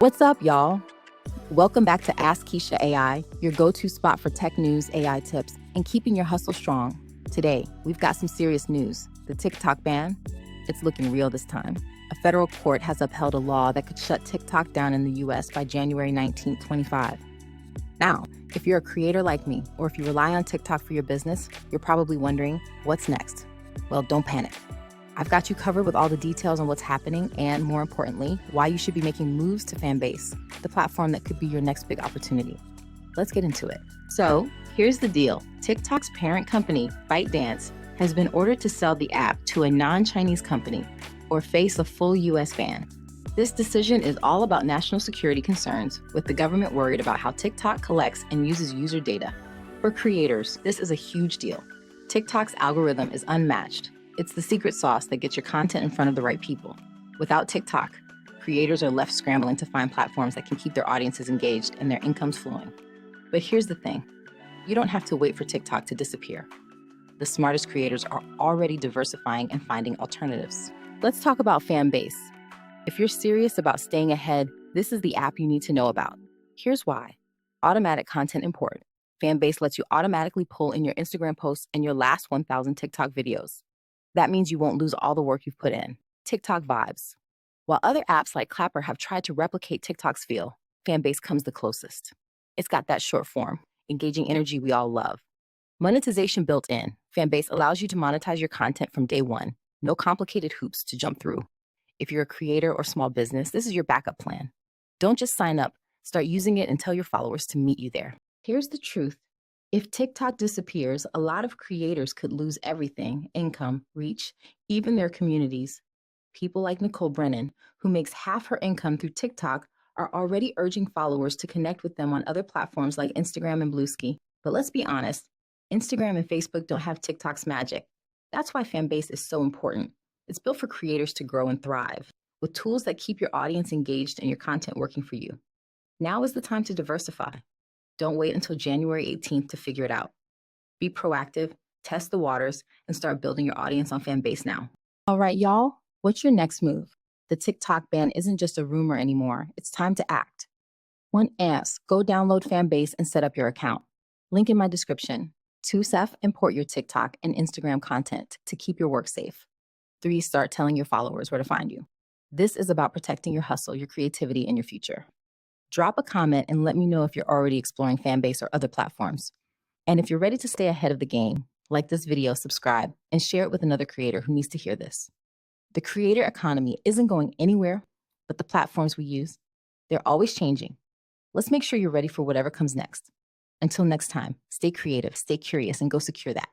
What's up, y'all? Welcome back to Ask Keisha AI, your go-to spot for tech news, AI tips, and keeping your hustle strong. Today, we've got some serious news. The TikTok ban, it's looking real this time. A federal court has upheld a law that could shut TikTok down in the US by January 19, 2025. Now, if you're a creator like me, or if you rely on TikTok for your business, you're probably wondering, what's next? Well, don't panic. I've got you covered with all the details on what's happening and, more importantly, why you should be making moves to Fanbase, the platform that could be your next big opportunity. Let's get into it. So, here's the deal. TikTok's parent company, ByteDance, has been ordered to sell the app to a non-Chinese company or face a full US ban. This decision is all about national security concerns, with the government worried about how TikTok collects and uses user data. For creators, this is a huge deal. TikTok's algorithm is unmatched. It's the secret sauce that gets your content in front of the right people. Without TikTok, creators are left scrambling to find platforms that can keep their audiences engaged and their incomes flowing. But here's the thing. You don't have to wait for TikTok to disappear. The smartest creators are already diversifying and finding alternatives. Let's talk about Fanbase. If you're serious about staying ahead, this is the app you need to know about. Here's why. Automatic content import. Fanbase lets you automatically pull in your Instagram posts and your last 1,000 TikTok videos. That means you won't lose all the work you've put in. TikTok vibes. While other apps like Clapper have tried to replicate TikTok's feel, Fanbase comes the closest. It's got that short form, engaging energy we all love. Monetization built in, Fanbase allows you to monetize your content from day one. No complicated hoops to jump through. If you're a creator or small business, this is your backup plan. Don't just sign up, start using it and tell your followers to meet you there. Here's the truth. If TikTok disappears, a lot of creators could lose everything: income, reach, even their communities. People like Nicole Brennan, who makes half her income through TikTok, are already urging followers to connect with them on other platforms like Instagram and Bluesky. But let's be honest, Instagram and Facebook don't have TikTok's magic. That's why Fanbase is so important. It's built for creators to grow and thrive, with tools that keep your audience engaged and your content working for you. Now is the time to diversify. Don't wait until January 18th to figure it out. Be proactive, test the waters, and start building your audience on Fanbase now. All right, y'all, what's your next move? The TikTok ban isn't just a rumor anymore. It's time to act. 1. Go download Fanbase and set up your account. Link in my description. 2. Import your TikTok and Instagram content to keep your work safe. 3. Start telling your followers where to find you. This is about protecting your hustle, your creativity, and your future. Drop a comment and let me know if you're already exploring Fanbase or other platforms. And if you're ready to stay ahead of the game, like this video, subscribe, and share it with another creator who needs to hear this. The creator economy isn't going anywhere, but the platforms we use, they're always changing. Let's make sure you're ready for whatever comes next. Until next time, stay creative, stay curious, and go secure that.